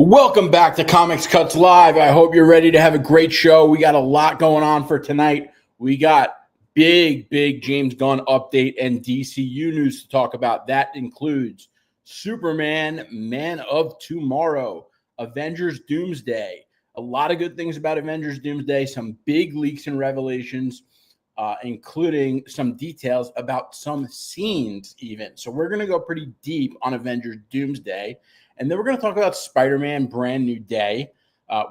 Welcome back to Comics Cuts Live. I hope you're ready to have a great show. We got a lot going on for tonight. We got big James Gunn update and DCU news to talk about. That includes Superman, Man of Tomorrow, Avengers Doomsday. A lot of good things about Avengers Doomsday, some big leaks and revelations, including some details about some scenes even. So we're going to go pretty deep on Avengers Doomsday. And then we're going to talk about Spider-Man Brand New Day.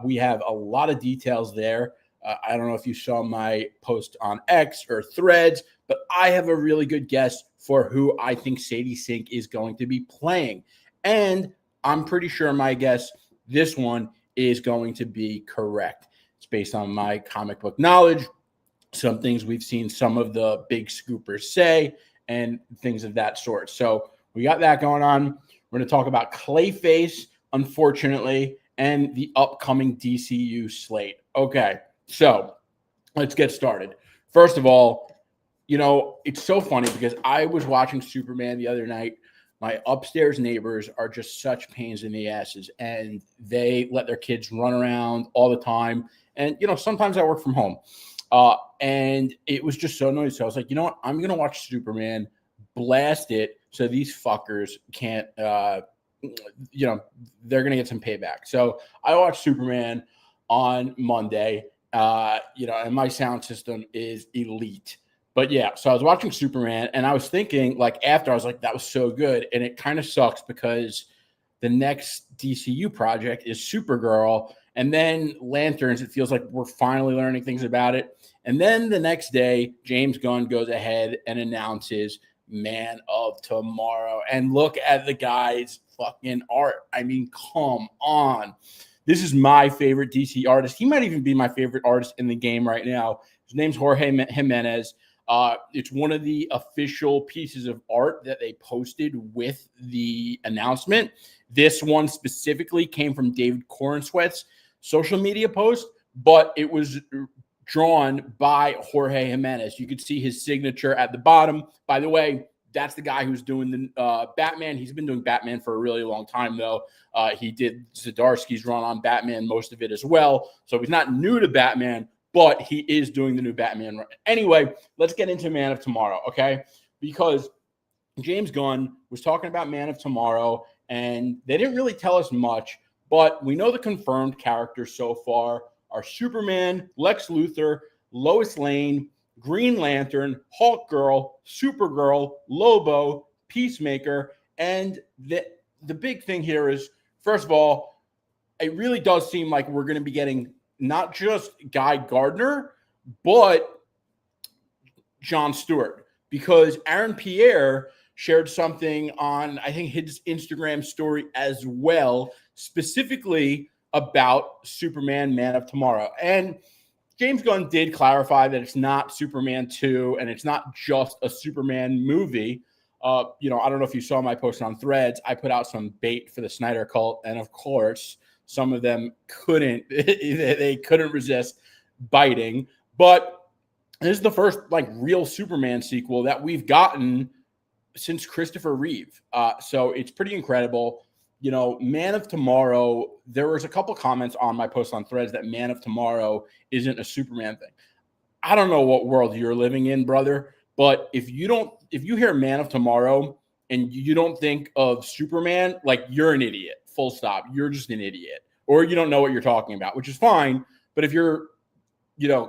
We have a lot of details there. I don't know if you saw my post on X or Threads, but I have a really good guess for who I think Sadie Sink is going to be playing. And I'm pretty sure my guess, this one, is going to be correct. It's based on my comic book knowledge, some things we've seen some of the big scoopers say, and things of that sort. So we got that going on. We're going to talk about Clayface, unfortunately, and the upcoming DCU slate. Okay, so let's get started. First of all, it's so funny because I was watching Superman the other night. My upstairs neighbors are just such pains in the asses, and they let their kids run around all the time. And, sometimes I work from home. And it was just so noisy. So I was like, you know what? I'm going to watch Superman, blast it, so these fuckers can't, they're going to get some payback. So I watched Superman on Monday, and my sound system is elite. But yeah, so I was watching Superman, and I was thinking, after, I was like, that was so good. And it kind of sucks because the next DCU project is Supergirl, and then Lanterns. It feels like we're finally learning things about it. And then the next day, James Gunn goes ahead and announces Man of Tomorrow. And look at the guy's fucking art. I mean, come on. This is my favorite DC artist. He might even be my favorite artist in the game right now. His name's Jorge Jimenez. It's one of the official pieces of art that they posted with the announcement. This one specifically came from David Corenswet's social media post, but it was drawn by Jorge Jimenez. You could see his signature at the bottom. By the way, that's the guy who's doing the Batman. He's been doing Batman for a really long time, though. He did Zdarsky's run on Batman, most of it as well. So he's not new to Batman, but he is doing the new Batman run. Anyway, let's get into Man of Tomorrow, okay? Because James Gunn was talking about Man of Tomorrow, and they didn't really tell us much, but we know the confirmed characters so far are Superman, Lex Luthor, Lois Lane, Green Lantern, Hulk Girl, Supergirl, Lobo, Peacemaker. And the big thing here is, first of all, it really does seem like we're going to be getting not just Guy Gardner, but Jon Stewart, because Aaron Pierre shared something on, I think, his Instagram story as well, specifically about Superman, Man of Tomorrow. And James Gunn did clarify that it's not Superman 2 and it's not just a Superman movie. I don't know if you saw my post on Threads. I put out some bait for the Snyder Cult, and of course, some of them couldn't resist biting. But this is the first real Superman sequel that we've gotten since Christopher Reeve. So it's pretty incredible. Man of Tomorrow, there was a couple comments on my post on Threads that Man of Tomorrow isn't a Superman thing. I don't know what world you're living in, brother, but if you hear Man of Tomorrow and you don't think of Superman, you're an idiot, full stop. You're just an idiot, or you don't know what you're talking about, which is fine. But if you're,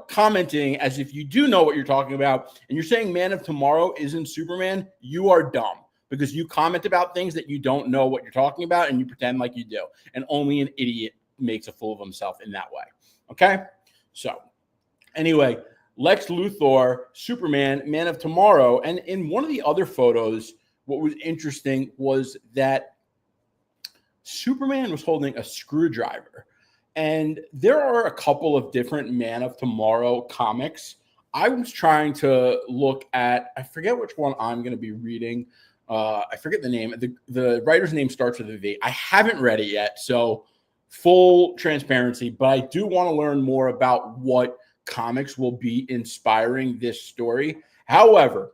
commenting as if you do know what you're talking about and you're saying Man of Tomorrow isn't Superman, you are dumb. Because you comment about things that you don't know what you're talking about and you pretend like you do. And only an idiot makes a fool of himself in that way. Okay? So, anyway, Lex Luthor, Superman, Man of Tomorrow. And in one of the other photos, what was interesting was that Superman was holding a screwdriver. And there are a couple of different Man of Tomorrow comics. I was trying to look at, I forget which one I'm going to be reading. I forget the name. The writer's name starts with a V. I haven't read it yet, so full transparency, but I do want to learn more about what comics will be inspiring this story. However,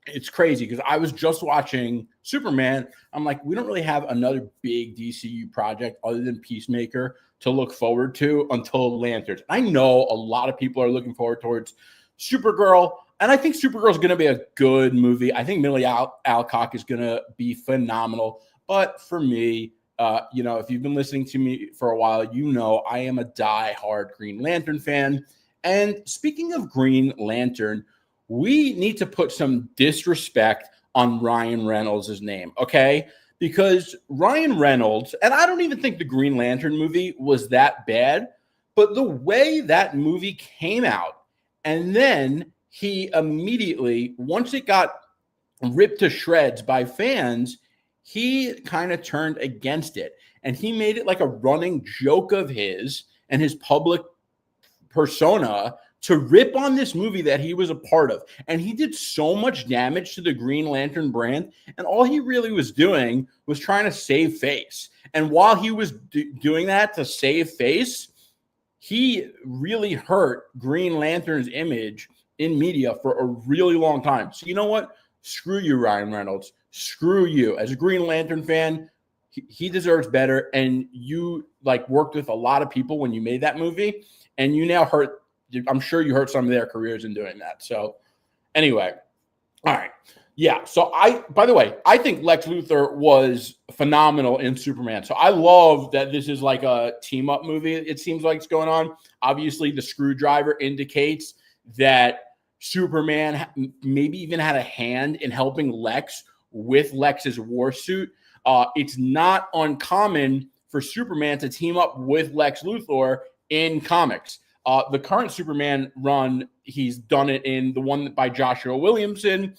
it's crazy because I was just watching Superman. I'm like, we don't really have another big DCU project other than Peacemaker to look forward to until Lanterns. I know a lot of people are looking forward towards Supergirl, and I think Supergirl is going to be a good movie. I think Millie Alcock is going to be phenomenal. But for me, if you've been listening to me for a while, I am a die-hard Green Lantern fan. And speaking of Green Lantern, we need to put some disrespect on Ryan Reynolds' name, okay? Because Ryan Reynolds, and I don't even think the Green Lantern movie was that bad, but the way that movie came out, and then he immediately, once it got ripped to shreds by fans, he kind of turned against it. And he made it like a running joke of his and his public persona to rip on this movie that he was a part of. And he did so much damage to the Green Lantern brand. And all he really was doing was trying to save face. And while he was doing that to save face, he really hurt Green Lantern's image in media for a really long time. So you know what? Screw you, Ryan Reynolds. Screw you. As a Green Lantern fan, he deserves better. And you worked with a lot of people when you made that movie, and you now hurt. I'm sure you hurt some of their careers in doing that. So anyway, all right. Yeah. So by the way, I think Lex Luthor was phenomenal in Superman. So I love that this is like a team up movie. It seems like it's going on. Obviously the screwdriver indicates that Superman maybe even had a hand in helping Lex with Lex's war suit. It's not uncommon for Superman to team up with Lex Luthor in comics. The current Superman run, he's done it in the one by Joshua Williamson.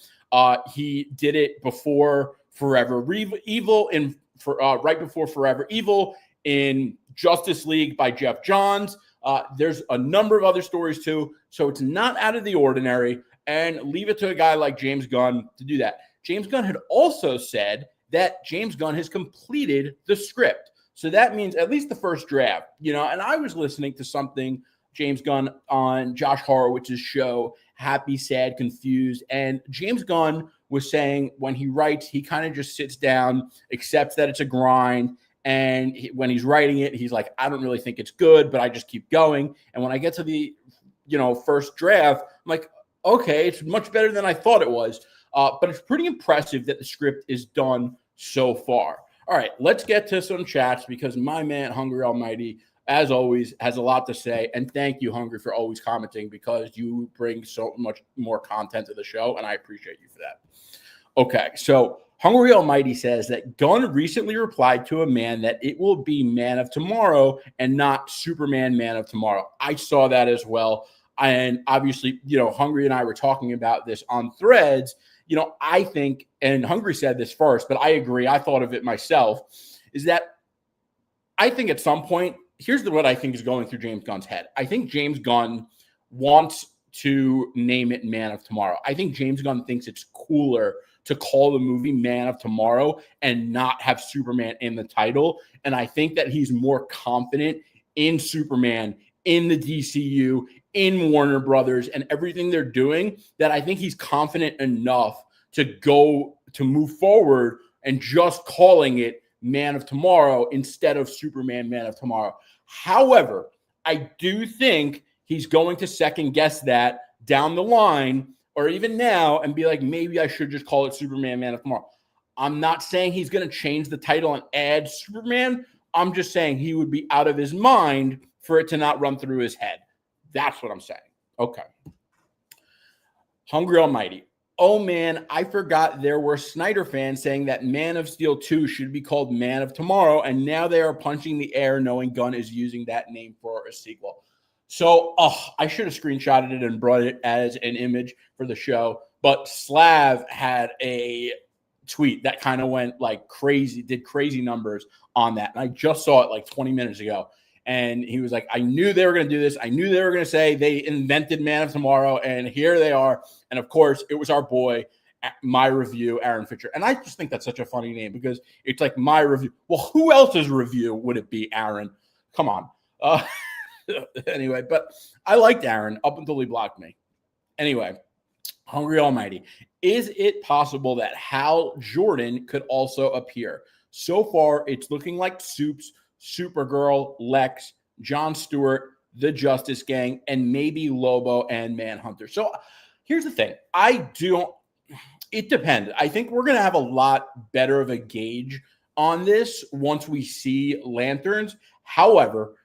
He did it before Forever Evil, right before Forever Evil in Justice League by Jeff Johns. There's a number of other stories too, so it's not out of the ordinary. And leave it to a guy like James Gunn to do that. James Gunn had also said that James Gunn has completed the script. So that means at least the first draft, and I was listening to something James Gunn on Josh Horowitz's show, Happy, Sad, Confused. And James Gunn was saying when he writes, he kind of just sits down, accepts that it's a grind. And when he's writing it, he's like, I don't really think it's good, but I just keep going. And when I get to the, first draft, I'm like, okay, it's much better than I thought it was. But it's pretty impressive that the script is done so far. All right, let's get to some chats because my man, Hungry Almighty, as always, has a lot to say. And thank you, Hungry, for always commenting because you bring so much more content to the show, and I appreciate you for that. Okay, so Hungry Almighty says that Gunn recently replied to a man that it will be Man of Tomorrow and not Superman Man of Tomorrow. I saw that as well. And obviously, Hungry and I were talking about this on Threads. I think, and Hungry said this first, but I agree, I thought of it myself, is that I think at some point, here's what I think is going through James Gunn's head. I think James Gunn wants to name it Man of Tomorrow. I think James Gunn thinks it's cooler to call the movie Man of Tomorrow and not have Superman in the title. And I think that he's more confident in Superman, in the DCU, in Warner Brothers, and everything they're doing, that I think he's confident enough to move forward and just calling it Man of Tomorrow instead of Superman Man of Tomorrow. However, I do think he's going to second guess that down the line or even now and be like, maybe I should just call it Superman Man of Tomorrow. I'm not saying he's going to change the title and add Superman. I'm just saying he would be out of his mind for it to not run through his head. That's what I'm saying. Okay. Hungry Almighty. Oh, man, I forgot there were Snyder fans saying that Man of Steel 2 should be called Man of Tomorrow, and now they are punching the air knowing Gunn is using that name for a sequel. So, I should have screenshotted it and brought it as an image for the show, but Slav had a tweet that kind of went like crazy, did crazy numbers on that, and I just saw it like 20 minutes ago. And he was like, I knew they were going to do this. I knew they were going to say they invented Man of Tomorrow. And here they are. And of course, it was our boy, My Review, Aaron Fisher. And I just think that's such a funny name because it's like My Review. Well, who else's review would it be, Aaron? Come on. Anyway, but I liked Aaron up until he blocked me. Anyway, Hungry Almighty. Is it possible that Hal Jordan could also appear? So far, it's looking like Supes, Supergirl, Lex, Jon Stewart, the Justice Gang, and maybe Lobo and Manhunter. So here's the thing. It depends. I think we're going to have a lot better of a gauge on this once we see Lanterns. However,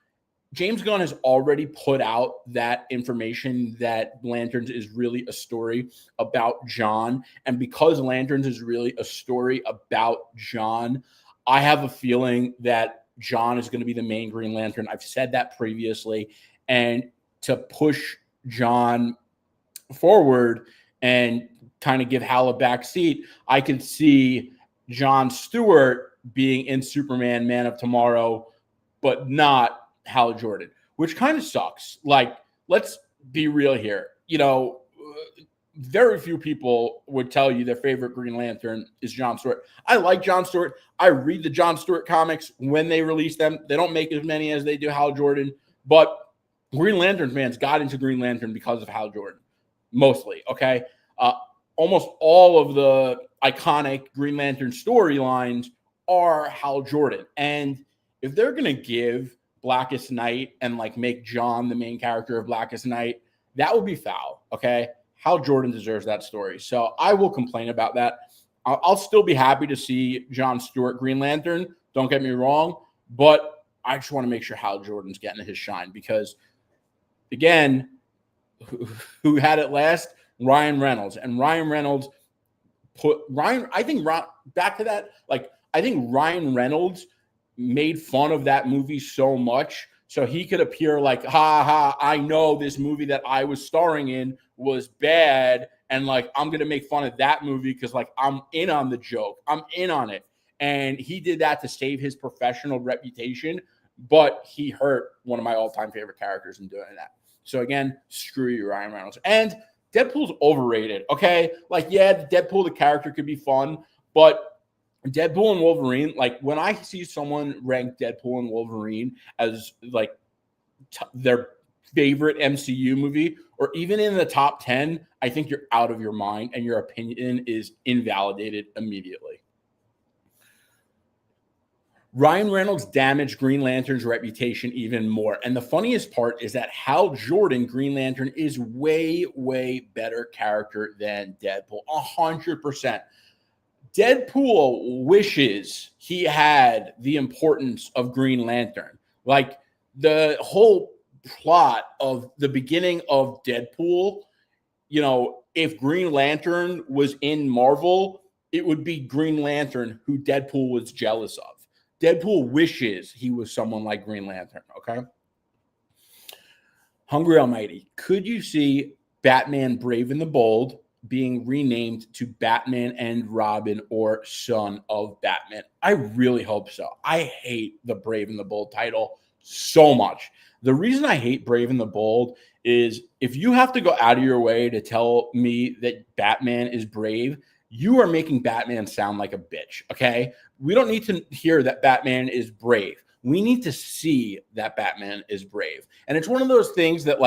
James Gunn has already put out that information that Lanterns is really a story about John. And because Lanterns is really a story about John, I have a feeling that John is going to be the main Green Lantern. I've said that previously. And to push John forward and kind of give Hal a back seat, I could see Jon Stewart being in Superman, Man of Tomorrow, but not Hal Jordan, which kind of sucks. Like, let's be real here. Very few people would tell you their favorite Green Lantern is Jon Stewart. I like Jon Stewart. I read the Jon Stewart comics when they release them. They don't make as many as they do Hal Jordan, but Green Lantern fans got into Green Lantern because of Hal Jordan, mostly, okay? Almost all of the iconic Green Lantern storylines are Hal Jordan. And if they're going to give Blackest Night and make John the main character of Blackest Night, that would be foul. Okay. Hal Jordan deserves that story. So I will complain about that. I'll still be happy to see Jon Stewart Green Lantern. Don't get me wrong, but I just want to make sure Hal Jordan's getting his shine because, again, who had it last? Ryan Reynolds. And Ryan Reynolds back to that, I think Ryan Reynolds made fun of that movie so much so he could appear like, ha ha, I know this movie that I was starring in was bad, and I'm gonna make fun of that movie because I'm in on the joke, I'm in on it. And he did that to save his professional reputation, but he hurt one of my all-time favorite characters in doing that. So again, screw you, Ryan Reynolds. And Deadpool's overrated. Okay, Deadpool the character could be fun, but Deadpool and Wolverine, when I see someone rank Deadpool and Wolverine as their favorite MCU movie, or even in the top 10, I think you're out of your mind and your opinion is invalidated immediately. Ryan Reynolds damaged Green Lantern's reputation even more. And the funniest part is that Hal Jordan, Green Lantern, is way, way better character than Deadpool. 100%. Deadpool wishes he had the importance of Green Lantern. The whole plot of the beginning of Deadpool, if Green Lantern was in Marvel, it would be Green Lantern who Deadpool was jealous of. Deadpool wishes he was someone like Green Lantern, okay? Hungry Almighty, could you see Batman Brave and the Bold being renamed to Batman and Robin or Son of Batman? I really hope so. I hate the Brave and the Bold title so much. The reason I hate Brave and the Bold is if you have to go out of your way to tell me that Batman is brave, you are making Batman sound like a bitch, okay? We don't need to hear that Batman is brave. We need to see that Batman is brave. And it's one of those things that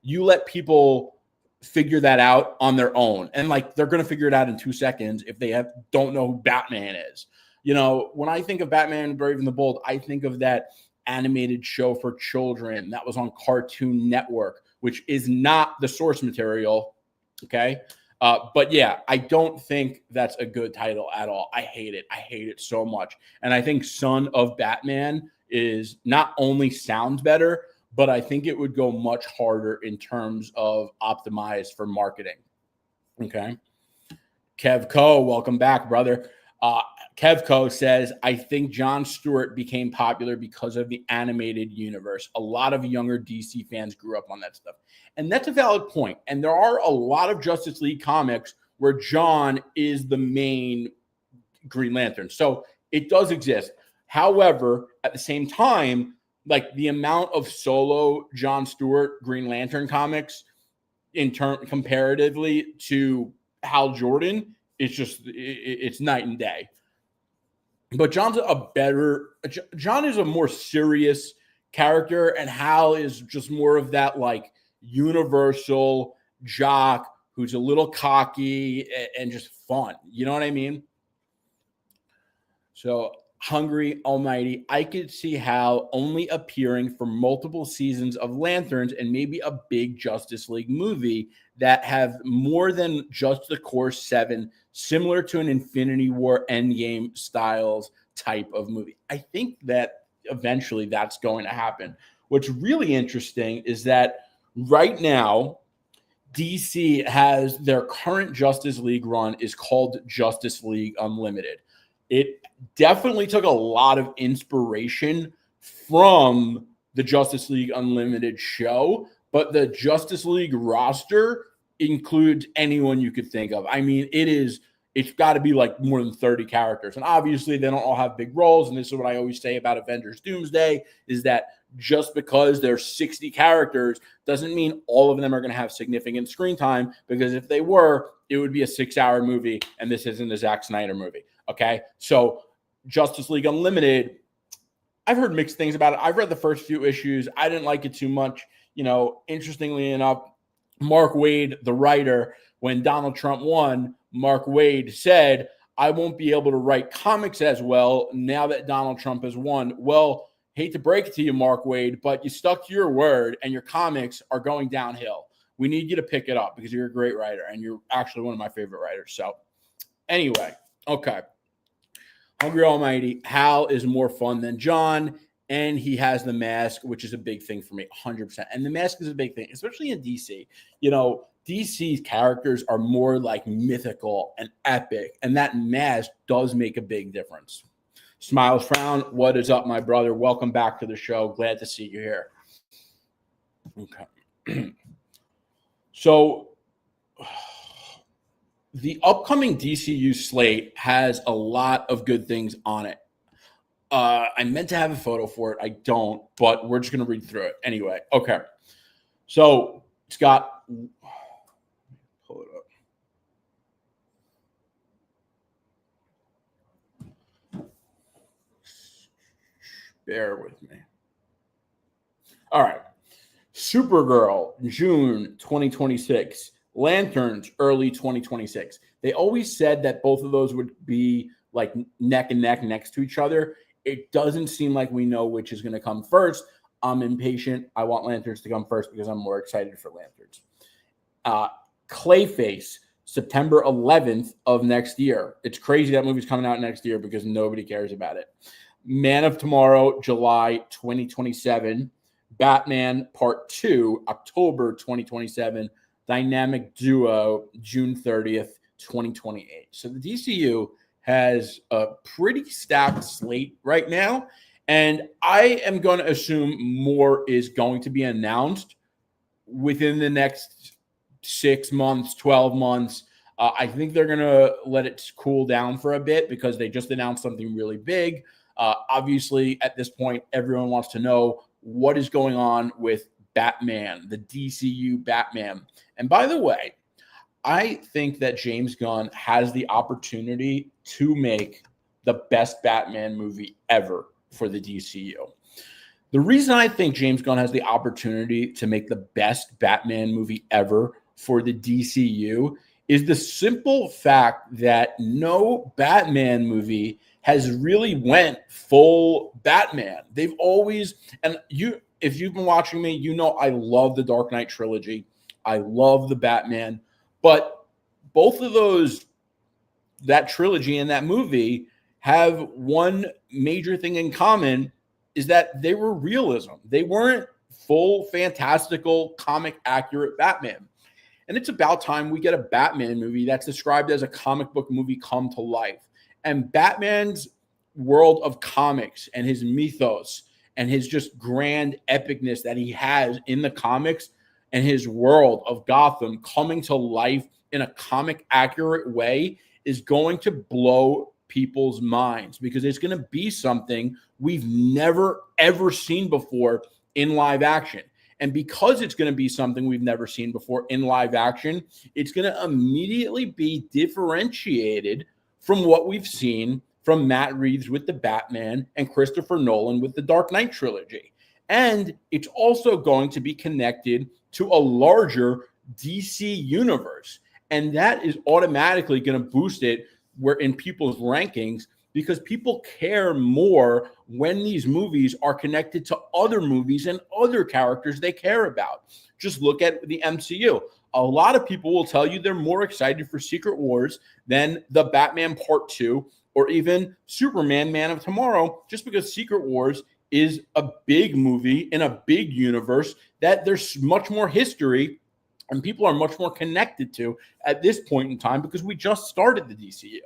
you let people figure that out on their own. And they're going to figure it out in 2 seconds if they don't know who Batman is. When I think of Batman Brave and the Bold, I think of that animated show for children that was on Cartoon Network, which is not the source material. Okay. But yeah, I don't think that's a good title at all. I hate it. I hate it so much. And I think Son of Batman is not only sounds better, but I think it would go much harder in terms of optimized for marketing. Okay. Kev Co, welcome back, brother. Kev Co says, I think Jon Stewart became popular because of the animated universe. A lot of younger DC fans grew up on that stuff. And that's a valid point. And there are a lot of Justice League comics where John is the main Green Lantern. So it does exist. However, at the same time, the amount of solo Jon Stewart Green Lantern comics comparatively to Hal Jordan, it's night and day. But John is a more serious character, and Hal is just more of that universal jock who's a little cocky and just fun. You know what I mean? So Hungry Almighty, I could see how only appearing for multiple seasons of Lanterns and maybe a big Justice League movie that have more than just the core 7, similar to an Infinity War Endgame styles type of movie. I think that eventually that's going to happen. What's really interesting is that right now, DC has their current Justice League run is called Justice League Unlimited. It definitely took a lot of inspiration from the Justice League Unlimited show, but the Justice League roster includes anyone you could think of. I mean, it's got to be like more than 30 characters. And obviously they don't all have big roles. And this is what I always say about Avengers Doomsday is that just because there's 60 characters doesn't mean all of them are going to have significant screen time, because if they were, it would be a 6-hour movie, and this isn't a Zack Snyder movie. Okay, so Justice League Unlimited, I've heard mixed things about it. I've read the first few issues. I didn't like it too much. You know, interestingly enough, Mark Waid, the writer, when Donald Trump won, Mark Waid said, I won't be able to write comics as well now that Donald Trump has won. Well, hate to break it to you, Mark Waid, but you stuck to your word and your comics are going downhill. We need you to pick it up because you're a great writer and you're actually one of my favorite writers. So anyway, okay. Hungry Almighty, Hal is more fun than John, and he has the mask, which is a big thing for me, 100%. And the mask is a big thing, especially in DC. You know, DC's characters are more like mythical and epic, and that mask does make a big difference. Smiles Frown, what is up, my brother? Welcome back to the show. Glad to see you here. Okay. So the upcoming DCU slate has a lot of good things on it. I meant to have a photo for it. I don't, but we're just going to read through it. Anyway, okay. So it's got... Pull it up. Bear with me. All right. Supergirl, June 2026. Lanterns, early 2026. They always said that both of those would be like neck and neck next to each other. It doesn't seem like we know which is going to come first. I'm impatient. I want Lanterns to come first because I'm more excited for Lanterns. Clayface, September 11th of next year. It's crazy that movie's coming out next year because nobody cares about it. Man of Tomorrow, July 2027. Batman Part 2, October 2027. Dynamic Duo, June 30th, 2028. So the DCU has a pretty stacked slate right now, and I am going to assume more is going to be announced within the next 6 months, 12 months. I think they're going to let it cool down for a bit because they just announced something really big. Obviously, at this point, everyone wants to know what is going on with Batman, the DCU Batman. And by the way, I think that James Gunn has the opportunity to make the best Batman movie ever for the DCU. The reason I think James Gunn has the opportunity to make the best Batman movie ever for the DCU is the simple fact that no Batman movie has really went full Batman. They've always, and if you've been watching me, you know I love the Dark Knight trilogy. I love the Batman. But both of those, that trilogy and that movie, have one major thing in common, is that they were realism. They weren't full, fantastical, comic accurate Batman. And it's about time we get a Batman movie that's described as a comic book movie come to life. And Batman's world of comics and his mythos and his just grand epicness that he has in the comics and his world of Gotham coming to life in a comic accurate way is going to blow people's minds, because it's going to be something we've never, ever seen before in live action. And because it's going to be something we've never seen before in live action, it's going to immediately be differentiated from what we've seen from Matt Reeves with the Batman and Christopher Nolan with the Dark Knight trilogy. And it's also going to be connected to a larger DC universe. And that is automatically going to boost it where in people's rankings, because people care more when these movies are connected to other movies and other characters they care about. Just look at the MCU. A lot of people will tell you they're more excited for Secret Wars than the Batman Part 2 or even Superman Man of Tomorrow, just because Secret Wars is a big movie in a big universe that there's much more history and people are much more connected to at this point in time because we just started the DCU.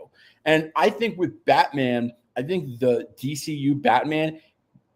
And I think with Batman, I think the DCU Batman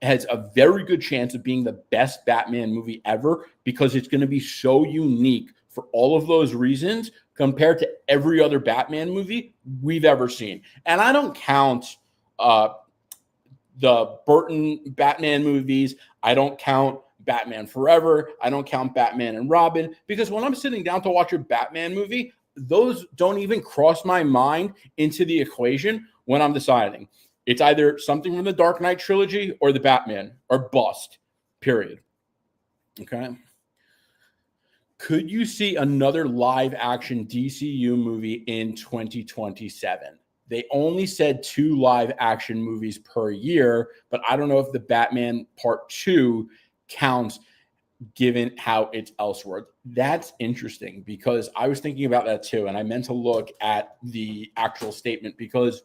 has a very good chance of being the best Batman movie ever because it's going to be so unique for all of those reasons compared to every other Batman movie we've ever seen. And I don't count the Burton Batman movies. I don't count Batman Forever. I don't count Batman and Robin, because when I'm sitting down to watch a Batman movie, those don't even cross my mind into the equation when I'm deciding. It's either something from the Dark Knight trilogy or the Batman or bust, period. Okay. Could you see another live action DCU movie in 2027? They only said 2 live action movies per year, but I don't know if the Batman Part 2 counts given how it's Elseworld. That's interesting because I was thinking about that too, and I meant to look at the actual statement because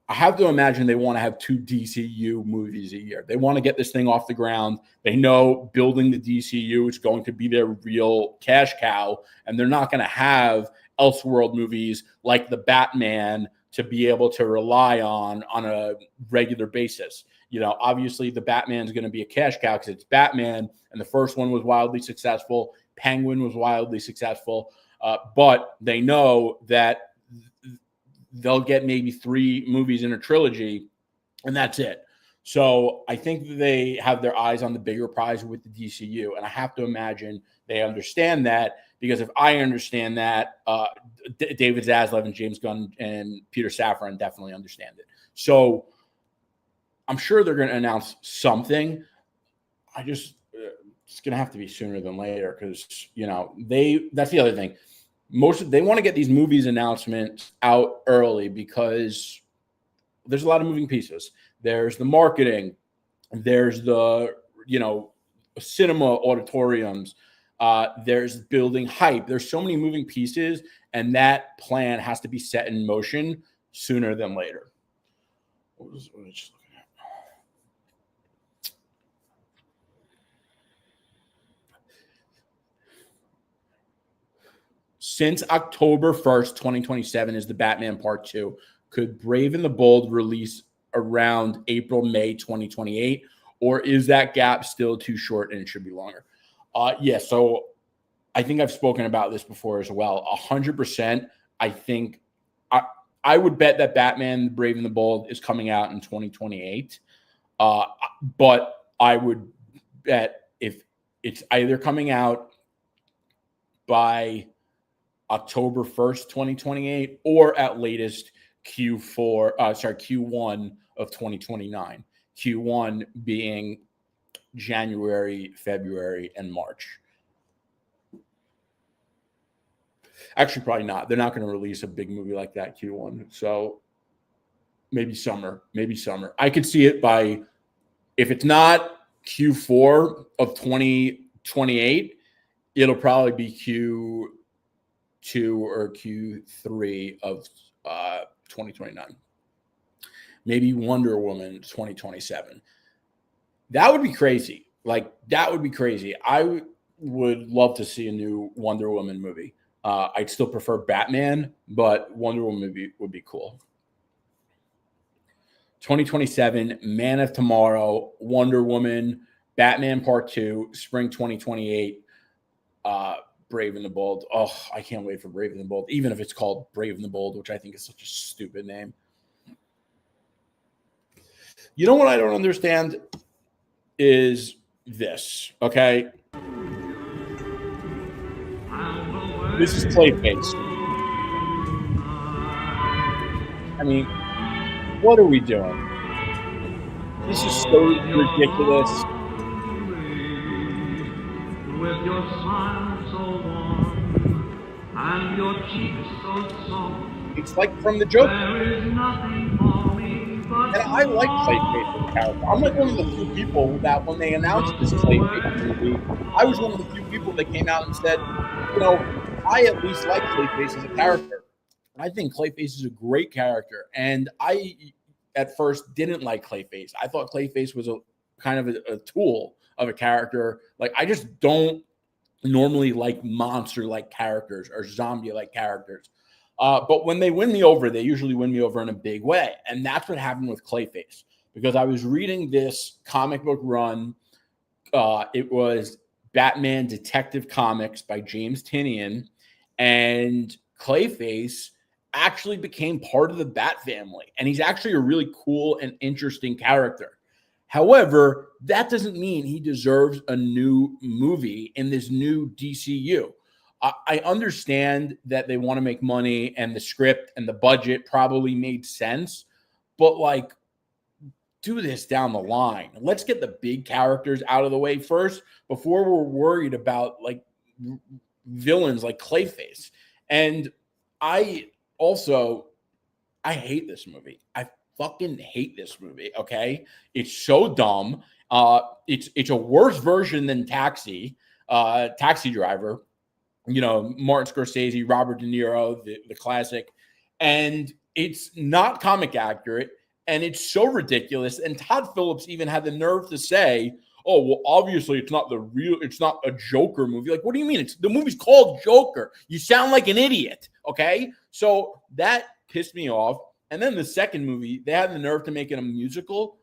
I have to imagine they want to have 2 DCU movies a year. They want to get this thing off the ground. They know building the DCU is going to be their real cash cow, and they're not going to have Elseworld movies like the Batman to be able to rely on a regular basis. You know, obviously the Batman is going to be a cash cow because it's Batman, and the first one was wildly successful. Penguin was wildly successful, but they know that they'll get maybe 3 movies in a trilogy, and that's it. So I think they have their eyes on the bigger prize with the DCU, and I have to imagine they understand that, because if I understand that, David Zaslav and James Gunn and Peter Safran definitely understand it. So I'm sure they're going to announce something. It's going to have to be sooner than later because, you know, that's the other thing. They want to get these movies announcements out early because there's a lot of moving pieces. There's the marketing, there's the, you know, cinema auditoriums, there's building hype. There's so many moving pieces, and that plan has to be set in motion sooner than later. What was I just looking at? Since October 1st, 2027 is the Batman Part 2. Could Brave and the Bold release around April, May 2028? Or is that gap still too short and it should be longer? Yeah, so I think I've spoken about this before as well. 100%. I think I would bet that Batman, Brave and the Bold is coming out in 2028. But I would bet if it's either coming out by October 1st, 2028, or at latest Q1 of 2029. Q1 being January, February, and March. Actually, probably not. They're not going to release a big movie like that Q1. So maybe summer. I could see it by, if it's not Q4 of 2028, it'll probably be Q2 or Q3 of 2029. Maybe Wonder Woman 2027. That would be crazy. That would be crazy. I would love to see a new Wonder Woman movie. I'd still prefer Batman, but Wonder Woman movie would be cool. 2027, Man of Tomorrow, Wonder Woman, Batman Part 2, Spring 2028, Brave and the Bold. Oh, I can't wait for Brave and the Bold, even if it's called Brave and the Bold, which I think is such a stupid name. You know what I don't understand is this, okay? This is Clayface. I mean, what are we doing? This is so ridiculous. With your smile so warm and It's like from the Joker. And I like Clayface as a character. I'm like one of the few people that when they announced this Clayface movie, I was one of the few people that came out and said, I at least like Clayface as a character. I think Clayface is a great character. And I, at first, didn't like Clayface. I thought Clayface was a kind of a tool of a character. Like, I just don't normally like monster-like characters or zombie-like characters. But when they win me over, they usually win me over in a big way. And that's what happened with Clayface. Because I was reading this comic book run. It was Batman Detective Comics by James Tynion. And Clayface actually became part of the Bat family. And he's actually a really cool and interesting character. However, that doesn't mean he deserves a new movie in this new DCU. I understand that they want to make money and the script and the budget probably made sense, but like, do this down the line. Let's get the big characters out of the way first before we're worried about like villains like Clayface. And I hate this movie. I fucking hate this movie. Okay, it's so dumb. It's a worse version than Taxi Driver. Martin Scorsese, Robert De Niro, the classic, and it's not comic accurate, and it's so ridiculous. And Todd Phillips even had the nerve to say, "Oh, well, obviously it's not a Joker movie." Like, what do you mean? The movie's called Joker. You sound like an idiot. Okay, so that pissed me off. And then the second movie, they had the nerve to make it a musical.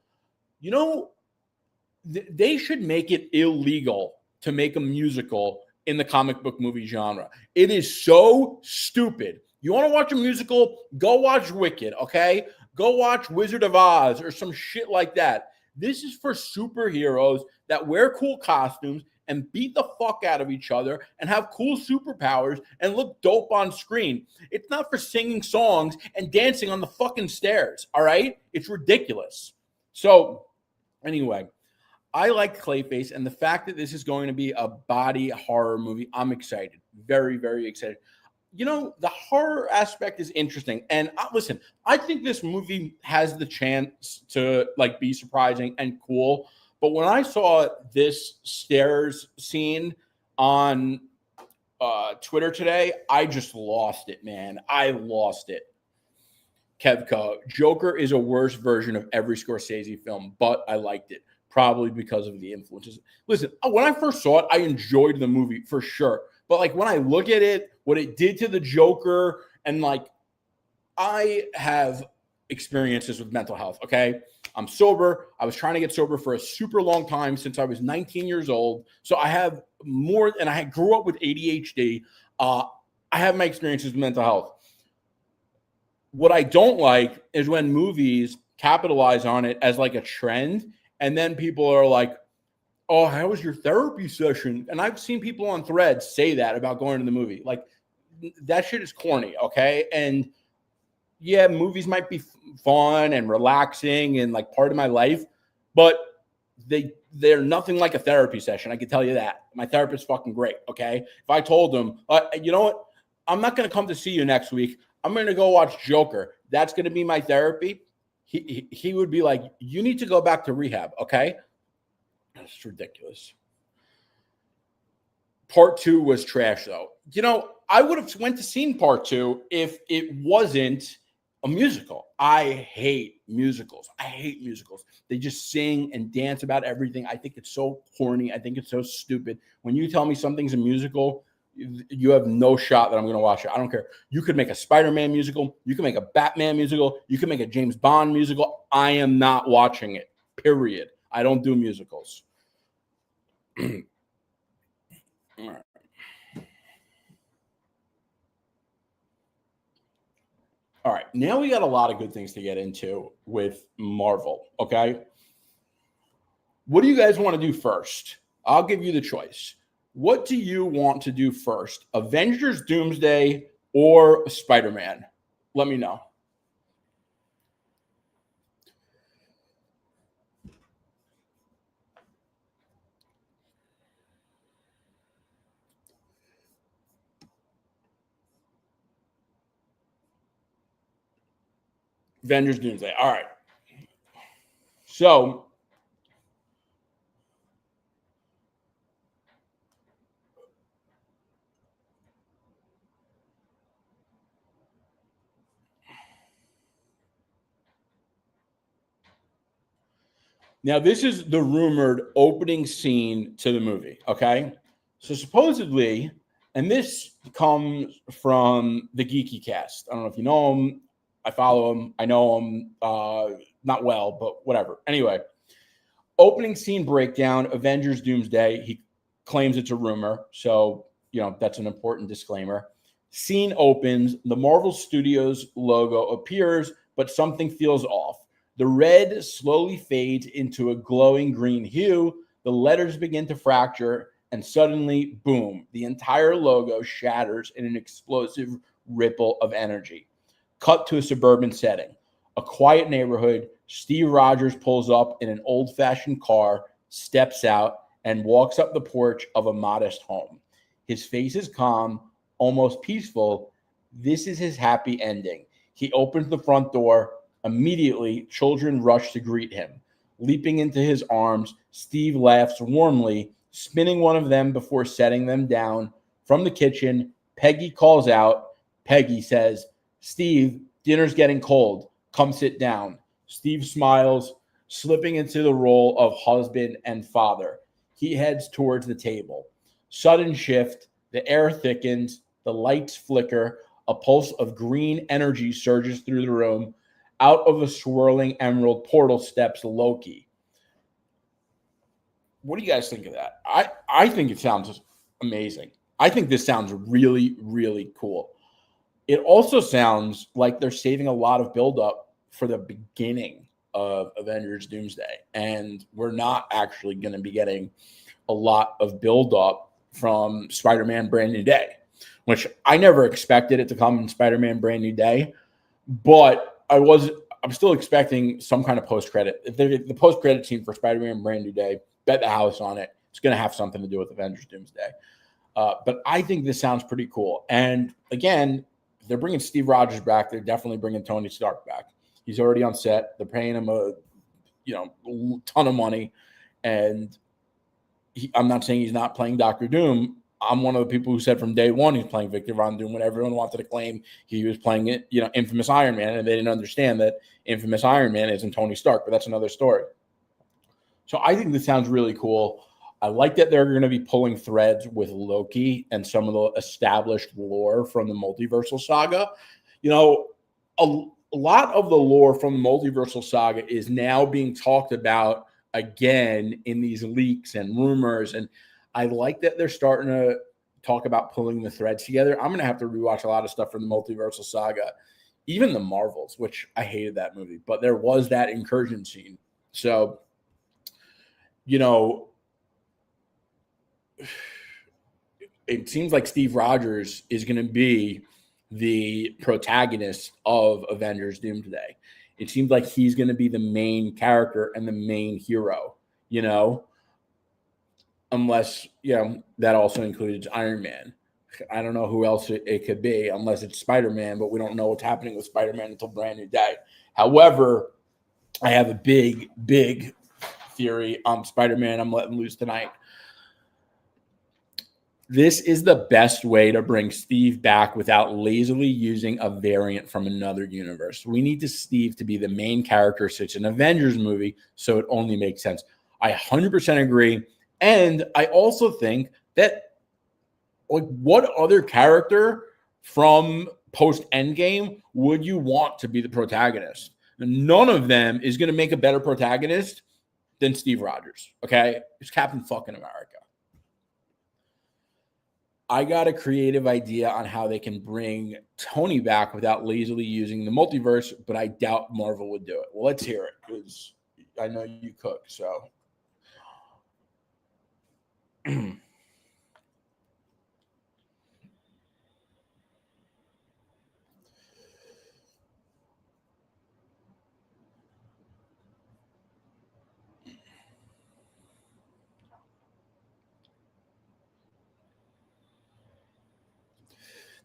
They should make it illegal to make a musical in the comic book movie genre. It is so stupid. You want to watch a musical? Go watch Wicked, okay? Go watch Wizard of Oz or some shit like that. This is for superheroes that wear cool costumes and beat the fuck out of each other and have cool superpowers and look dope on screen. It's not for singing songs and dancing on the fucking stairs, all right? It's ridiculous. So, anyway, I like Clayface, and the fact that this is going to be a body horror movie, I'm excited. Very, very excited. The horror aspect is interesting. And listen, I think this movie has the chance to like be surprising and cool. But when I saw this stairs scene on Twitter today, I just lost it, man. I lost it. Kevco, Joker is a worse version of every Scorsese film, but I liked it. Probably because of the influences. Listen, when I first saw it, I enjoyed the movie for sure. But like when I look at it, what it did to the Joker, and like I have experiences with mental health, okay? I'm sober. I was trying to get sober for a super long time since I was 19 years old. So I have more, and I grew up with ADHD. I have my experiences with mental health. What I don't like is when movies capitalize on it as like a trend. And then people are like, "Oh, how was your therapy session?" And I've seen people on Threads say that about going to the movie. Like, that shit is corny, okay? And yeah, movies might be fun and relaxing and like part of my life, but they're nothing like a therapy session. I can tell you that. My therapist's fucking great, okay? If I told him, you know what? I'm not going to come to see you next week. I'm going to go watch Joker. That's going to be my therapy. He would be like, "You need to go back to rehab, okay?" That's ridiculous. Part 2 was trash, though. I would have went to see part 2 if it wasn't a musical. I hate musicals. They just sing and dance about everything. I think it's so corny. I think it's so stupid. When you tell me something's a musical, you have no shot that I'm going to watch it. I don't care. You could make a Spider-Man musical. You can make a Batman musical. You can make a James Bond musical. I am not watching it, period. I don't do musicals. All right. All right. Now we got a lot of good things to get into with Marvel, okay? What do you guys want to do first? I'll give you the choice. What do you want to do first? Avengers Doomsday or Spider-Man? Let me know. Avengers Doomsday. All right. So now this is the rumored opening scene to the movie. Okay. So supposedly, and this comes from the Geeky Cast. I don't know if you know him. I follow him. I know him. Not well, but whatever. Anyway, opening scene breakdown, Avengers Doomsday. He claims it's a rumor. So, that's an important disclaimer. Scene opens. The Marvel Studios logo appears, but something feels off. The red slowly fades into a glowing green hue. The letters begin to fracture, and suddenly, boom, the entire logo shatters in an explosive ripple of energy. Cut to a suburban setting. A quiet neighborhood. Steve Rogers pulls up in an old-fashioned car, steps out, and walks up the porch of a modest home. His face is calm, almost peaceful. This is his happy ending. He opens the front door. Immediately, children rush to greet him. Leaping into his arms, Steve laughs warmly, spinning one of them before setting them down. From the kitchen, Peggy calls out. Peggy says, "Steve, dinner's getting cold. Come sit down." Steve smiles, slipping into the role of husband and father. He heads towards the table. Sudden shift, the air thickens, the lights flicker, a pulse of green energy surges through the room. Out of a swirling emerald portal steps Loki. What do you guys think of that? I think it sounds amazing. I think this sounds really, really cool. It also sounds like they're saving a lot of buildup for the beginning of Avengers Doomsday. And we're not actually going to be getting a lot of buildup from Spider-Man Brand New Day, which I never expected it to come in Spider-Man Brand New Day. But I'm still expecting some kind of post-credit. If the post-credit scene for Spider-Man Brand New Day, bet the house on it. It's going to have something to do with Avengers Doomsday. But I think this sounds pretty cool. And again, they're bringing Steve Rogers back. They're definitely bringing Tony Stark back. He's already on set. They're paying him a ton of money. And I'm not saying he's not playing Doctor Doom. I'm one of the people who said from day one he's playing Victor Von Doom when everyone wanted to claim he was playing it, Infamous Iron Man, and they didn't understand that Infamous Iron Man isn't Tony Stark, but that's another story. So I think this sounds really cool. I like that they're going to be pulling threads with Loki and some of the established lore from the multiversal saga. A lot of the lore from the multiversal saga is now being talked about again in these leaks and rumors. And I like that they're starting to talk about pulling the threads together. I'm going to have to rewatch a lot of stuff from the multiversal saga, even the Marvels, which I hated that movie, but there was that incursion scene. So, it seems like Steve Rogers is going to be the protagonist of Avengers Doomsday. It seems like he's going to be the main character and the main hero, unless, that also includes Iron Man. I don't know who else it could be unless it's Spider-Man, but we don't know what's happening with Spider-Man until Brand New Day. However, I have a big, big theory on Spider-Man I'm letting loose tonight. This is the best way to bring Steve back without lazily using a variant from another universe. We need Steve to be the main character, so it's an Avengers movie, so it only makes sense. I 100% agree. And I also think that, what other character from post-Endgame would you want to be the protagonist? None of them is going to make a better protagonist than Steve Rogers, okay? It's Captain fucking America. I got a creative idea on how they can bring Tony back without lazily using the multiverse, but I doubt Marvel would do it. Well, let's hear it, because I know you cook, so.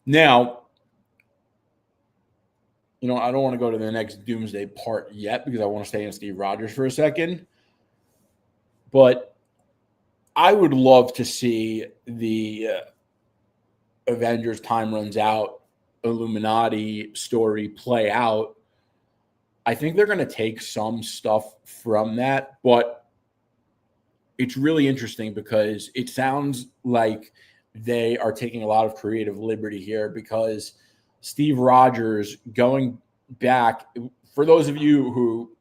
Now, I don't want to go to the next Doomsday part yet because I want to stay in Steve Rogers for a second. But I would love to see the Avengers Time Runs Out Illuminati story play out. I think they're going to take some stuff from that, but it's really interesting because it sounds like they are taking a lot of creative liberty here because Steve Rogers going back, for those of you who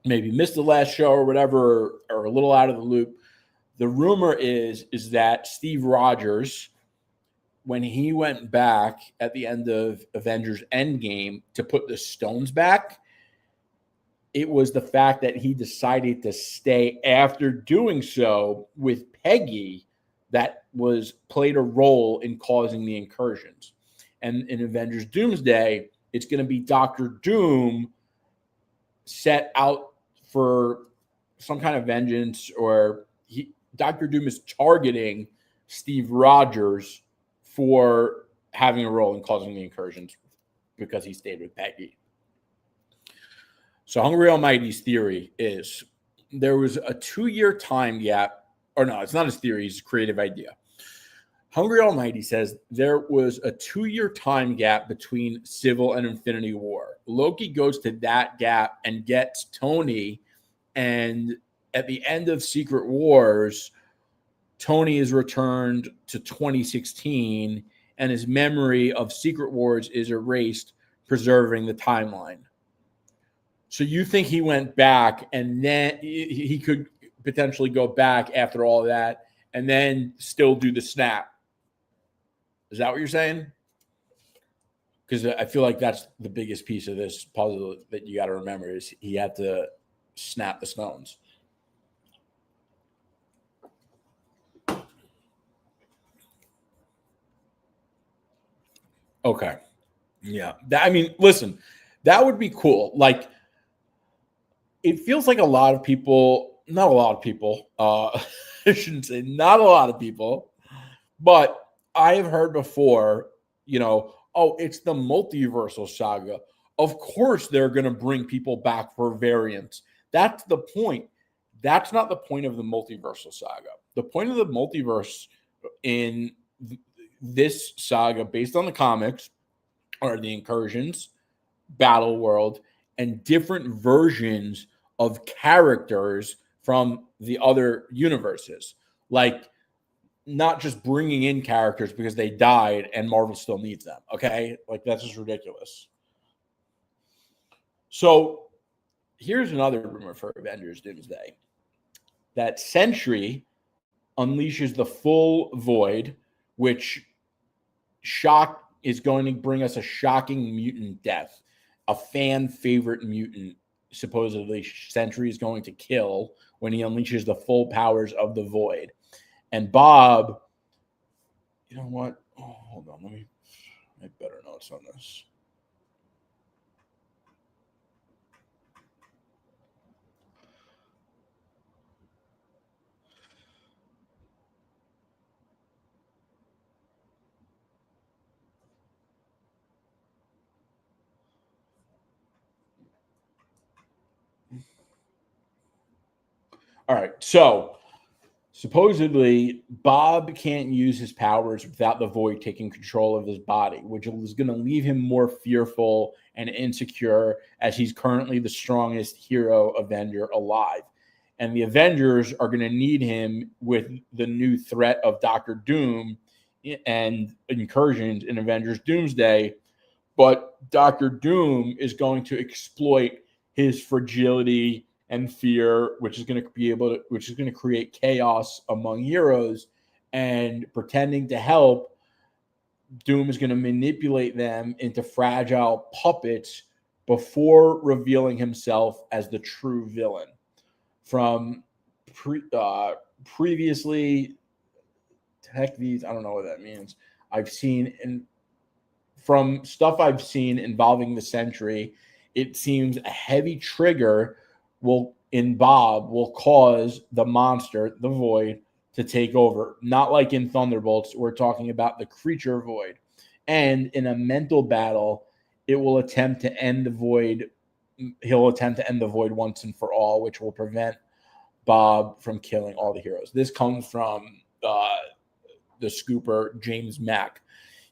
maybe missed the last show or whatever, or a little out of the loop, the rumor is that Steve Rogers, when he went back at the end of Avengers Endgame to put the stones back, it was the fact that he decided to stay after doing so with Peggy that played a role in causing the incursions. And in Avengers Doomsday, it's going to be Dr. Doom set out for some kind of vengeance, or Dr. Doom is targeting Steve Rogers for having a role in causing the incursions because he stayed with Peggy. So Hungry Almighty's theory is there was a 2-year time gap, or no, it's not his theory, it's a creative idea. Hungry Almighty says there was a 2-year time gap between Civil and Infinity War. Loki goes to that gap and gets Tony, and at the end of Secret Wars, Tony is returned to 2016, and his memory of Secret Wars is erased, preserving the timeline. So you think he went back and then he could potentially go back after all of that and then still do the snap? Is that what you're saying? Because I feel like that's the biggest piece of this puzzle that you got to remember is he had to snap the stones. Okay. Yeah. Listen, that would be cool. Like, it feels like not a lot of people, I shouldn't say not a lot of people, but I have heard before, it's the multiversal saga. Of course, they're going to bring people back for variants. That's the point. That's not the point of the multiversal saga. The point of the multiverse in this saga, based on the comics, are the incursions, Battle World, and different versions of characters from the other universes. Like, not just bringing in characters because they died and Marvel still needs them, okay? Like, that's just ridiculous. So, here's another rumor for Avengers Doomsday. That Sentry unleashes the full void, which is going to bring us a shocking mutant death. A fan favorite mutant, supposedly Sentry is going to kill when he unleashes the full powers of the void. And Bob, you know what? Oh, hold on. I have better notes on this. All right. So supposedly Bob can't use his powers without the void taking control of his body, which is going to leave him more fearful and insecure as he's currently the strongest hero Avenger alive. And the Avengers are going to need him with the new threat of Dr. Doom and incursions in Avengers Doomsday. But Dr. Doom is going to exploit his fragility and fear, which is going to create chaos among heroes, and pretending to help, Doom is going to manipulate them into fragile puppets before revealing himself as the true villain. From previously, heck, I don't know what that means. From stuff I've seen involving the Sentry, it seems a heavy trigger in Bob will cause the monster, the Void, to take over. Not like in Thunderbolts, we're talking about the creature Void. And in a mental battle, it will attempt to end the void. He'll attempt to end the void once and for all, which will prevent Bob from killing all the heroes. This comes from the scooper James Mack.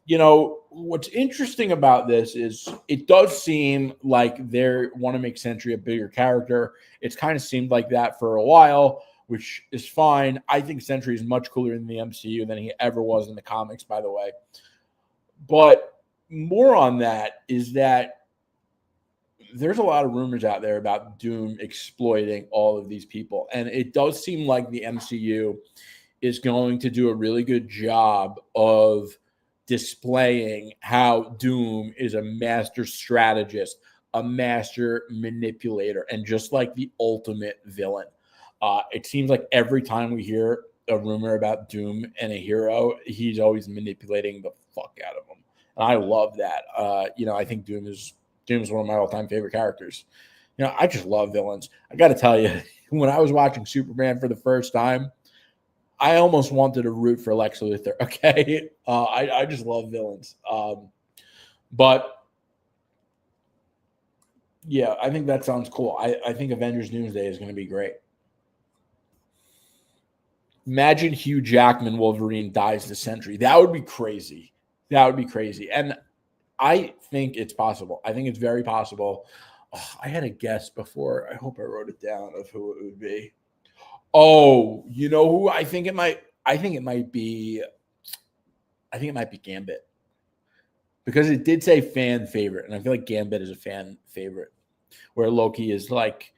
What's interesting about this is it does seem like they want to make Sentry a bigger character. It's kind of seemed like that for a while, which is fine. I think Sentry is much cooler in the MCU than he ever was in the comics, by the way. But more on that is that there's a lot of rumors out there about Doom exploiting all of these people. And it does seem like the MCU is going to do a really good job of displaying how Doom is a master strategist, a master manipulator, and just like the ultimate villain. It seems like every time we hear a rumor about Doom and a hero, he's always manipulating the fuck out of them. And I love that. I think Doom is one of my all-time favorite characters. I just love villains. I got to tell you, when I was watching Superman for the first time, I almost wanted to root for Lex Luthor. Okay, I just love villains. But yeah, I think that sounds cool. I think Avengers Doomsday is going to be great. Imagine Hugh Jackman Wolverine dies to Sentry. That would be crazy. And I think it's possible. I think it's very possible. Oh, I had a guess before. I hope I wrote it down of who it would be. Oh, you know who I think it might be Gambit. Because it did say fan favorite, and I feel like Gambit is a fan favorite. Where Loki is like,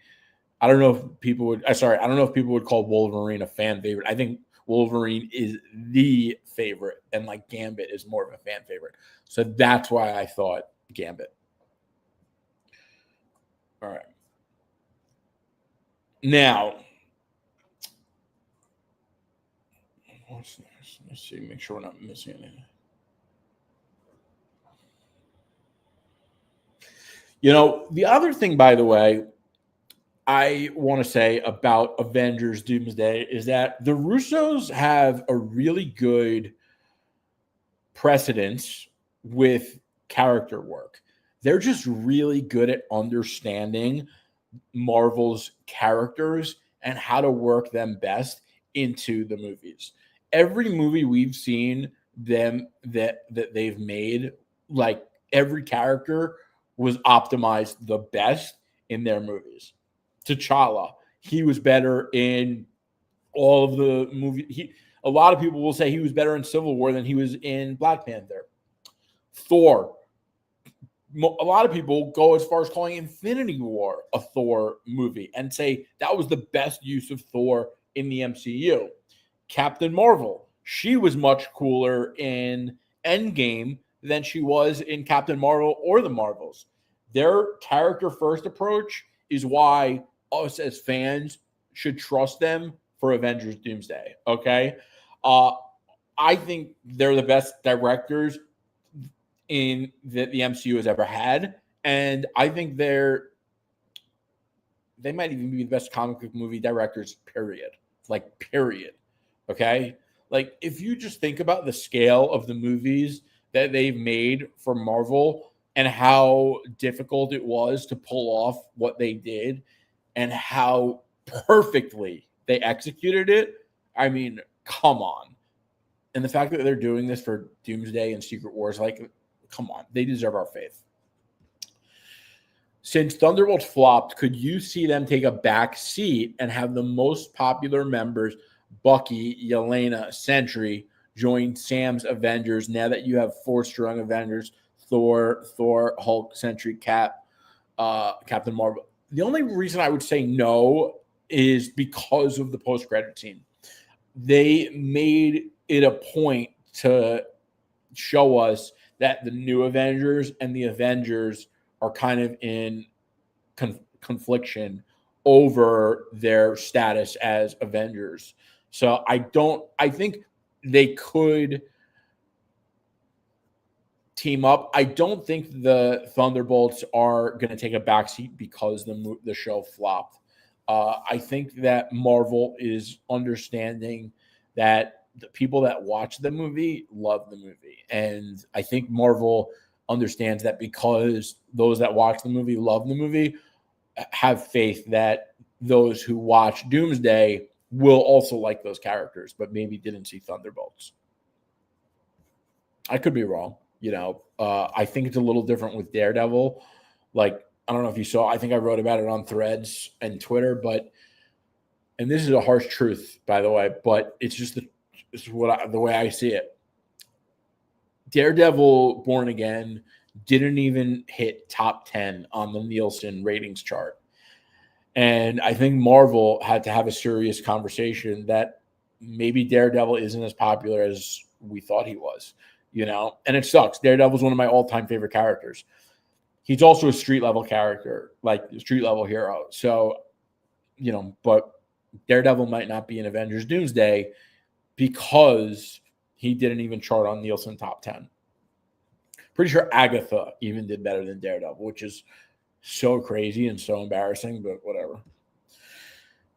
I don't know if people would call Wolverine a fan favorite. I think Wolverine is the favorite, and like Gambit is more of a fan favorite. So that's why I thought Gambit. All right. Now, let's see, make sure we're not missing anything. The other thing, by the way, I want to say about Avengers Doomsday is that the Russos have a really good precedence with character work. They're just really good at understanding Marvel's characters and how to work them best into the movies. Every movie we've seen them that they've made, like every character was optimized the best in their movies. T'Challa, he was better in all of the movies. A lot of people will say he was better in Civil War than he was in Black Panther. Thor, a lot of people go as far as calling Infinity War a Thor movie and say that was the best use of Thor in the MCU. Captain Marvel, she was much cooler in Endgame than she was in Captain Marvel or the Marvels. Their character-first approach is why us as fans should trust them for Avengers Doomsday, okay? I think they're the best directors in that the MCU has ever had, and I think they might even be the best comic book movie directors, period. Okay? Like, if you just think about the scale of the movies that they've made for Marvel and how difficult it was to pull off what they did and how perfectly they executed it, I mean, come on. And the fact that they're doing this for Doomsday and Secret Wars, like, come on, they deserve our faith. Since Thunderbolts flopped, could you see them take a back seat and have the most popular members, Bucky, Yelena, Sentry, join Sam's Avengers now that you have 4 strong Avengers, Thor, Hulk, Sentry, Cap, Captain Marvel? The only reason I would say no is because of the post-credit scene. They made it a point to show us that the new Avengers and the Avengers are kind of in confliction over their status as Avengers. So I think they could team up. I don't think the Thunderbolts are going to take a backseat because the show flopped. I think that Marvel is understanding that the people that watch the movie love the movie. And I think Marvel understands that because those that watch the movie love the movie, have faith that those who watch Doomsday will also like those characters, but maybe didn't see Thunderbolts. I could be wrong. I think it's a little different with Daredevil. Like, I don't know if you saw, I think I wrote about it on Threads and Twitter, and this is a harsh truth, by the way, but it's just the way I see it. Daredevil Born Again didn't even hit top 10 on the Nielsen ratings chart. And I think Marvel had to have a serious conversation that maybe Daredevil isn't as popular as we thought he was, and it sucks. Daredevil's one of my all-time favorite characters. He's also a street level character, like a street level hero. So, but Daredevil might not be in Avengers Doomsday because he didn't even chart on Nielsen top 10. Pretty sure Agatha even did better than Daredevil, which is so crazy and so embarrassing, but whatever.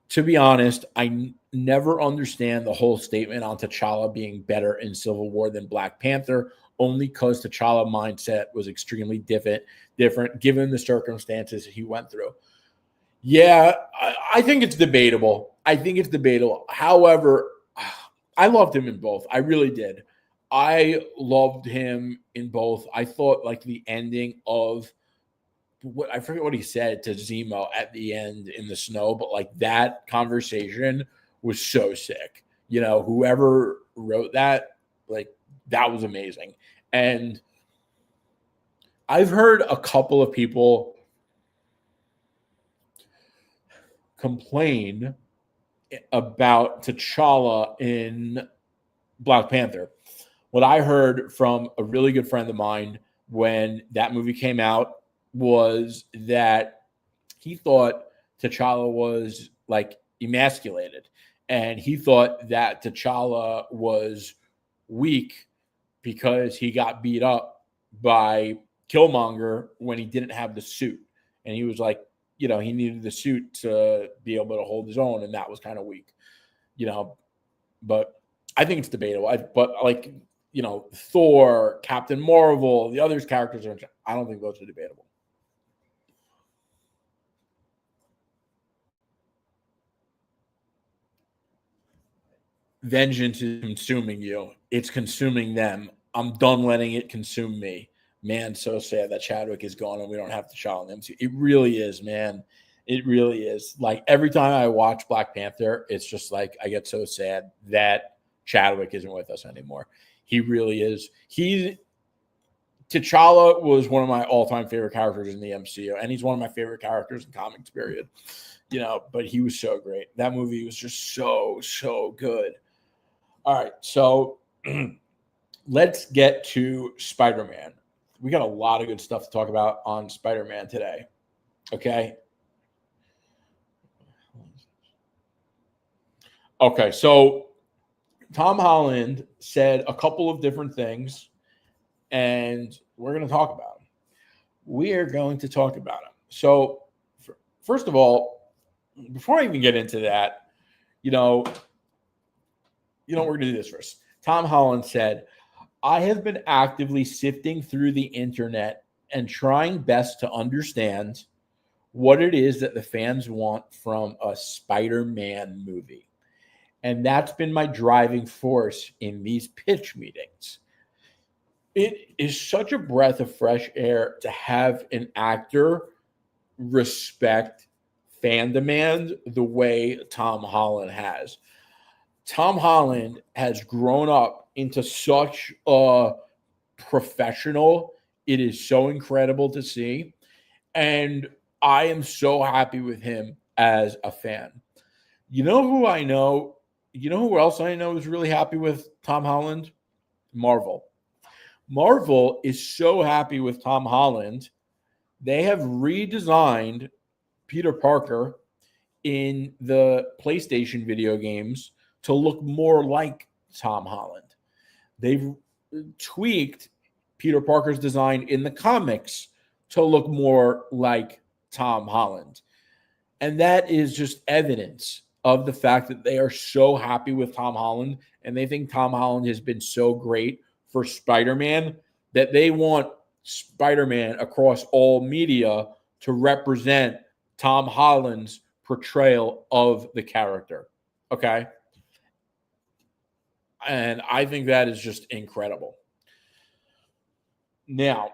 To be honest, I never understand the whole statement on T'Challa being better in Civil War than Black Panther, only because T'Challa mindset was extremely different given the circumstances he went through. Yeah, I think it's debatable. However, I loved him in both. I really did. I loved him in both. I thought like the ending of I forget what he said to Zemo at the end in the snow, but like that conversation was so sick. Whoever wrote that, like that was amazing. And I've heard a couple of people complain about T'Challa in Black Panther. What I heard from a really good friend of mine when that movie came out was that he thought T'Challa was like emasculated, and he thought that T'Challa was weak because he got beat up by Killmonger when he didn't have the suit, and he was like, he needed the suit to be able to hold his own, and that was kind of weak, but I think it's debatable. Thor, Captain Marvel, the other characters I don't think those are debatable. Vengeance is consuming you. It's consuming them. I'm done letting it consume me. Man, so sad that Chadwick is gone and we don't have to shout on them. It really is, man. It really is. Like every time I watch Black Panther, it's just like I get so sad that Chadwick isn't with us anymore. He really is. T'Challa was one of my all-time favorite characters in the MCU, and he's one of my favorite characters in comics, period. But he was so great. That movie was just so good. All right, so let's get to Spider-Man. We got a lot of good stuff to talk about on Spider-Man today. Okay. Okay, so Tom Holland said a couple of different things, and we're going to talk about them. We are going to talk about them. So, first of all, before I even get into that, we're going to do this first. Tom Holland said, I have been actively sifting through the internet and trying best to understand what it is that the fans want from a Spider-Man movie. And that's been my driving force in these pitch meetings. It is such a breath of fresh air to have an actor respect fan demand the way Tom Holland has. Tom Holland has grown up into such a professional. It is so incredible to see. And I am so happy with him as a fan. You know who I know? You know who else I know is really happy with Tom Holland? Marvel. Marvel is so happy with Tom Holland. They have redesigned Peter Parker in the PlayStation video games to look more like Tom Holland. They've tweaked Peter Parker's design in the comics to look more like Tom Holland. And that is just evidence of the fact that they are so happy with Tom Holland, and they think Tom Holland has been so great for Spider-Man that they want Spider-Man across all media to represent Tom Holland's portrayal of the character. Okay? And I think that is just incredible. Now,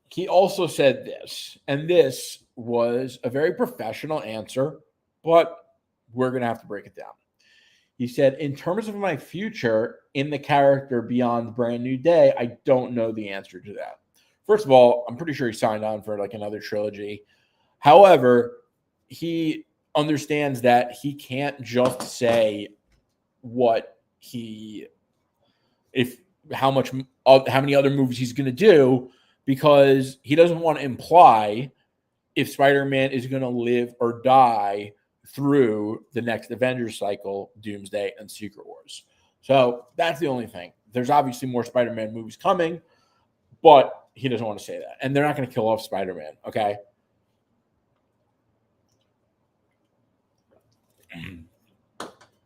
he also said this, and this was a very professional answer, but we're going to have to break it down. He said, in terms of my future in the character beyond Brand New Day, I don't know the answer to that. First of all, I'm pretty sure he signed on for like another trilogy. However, he understands that he can't just say how many other movies he's going to do, because he doesn't want to imply if Spider-Man is going to live or die through the next Avengers cycle, Doomsday, and Secret Wars. So that's the only thing. There's obviously more Spider-Man movies coming, but he doesn't want to say that. And they're not going to kill off Spider-Man, okay?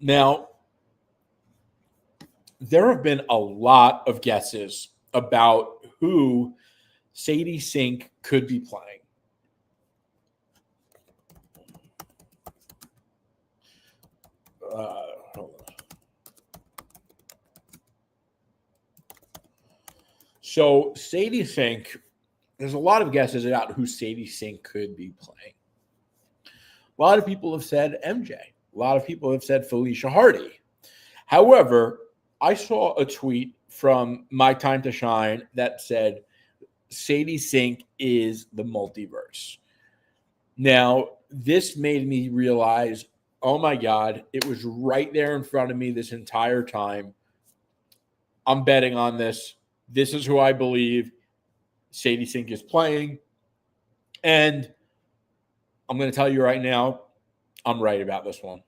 Now, there have been a lot of guesses about who Sadie Sink could be playing. Hold on. So Sadie Sink, there's a lot of guesses about who Sadie Sink could be playing. A lot of people have said MJ. A lot of people have said Felicia Hardy. However, I saw a tweet from My Time to Shine that said Sadie Sink is the multiverse. Now, this made me realize, oh my God, it was right there in front of me this entire time. I'm betting on this. This is who I believe Sadie Sink is playing. And I'm going to tell you right now, I'm right about this one.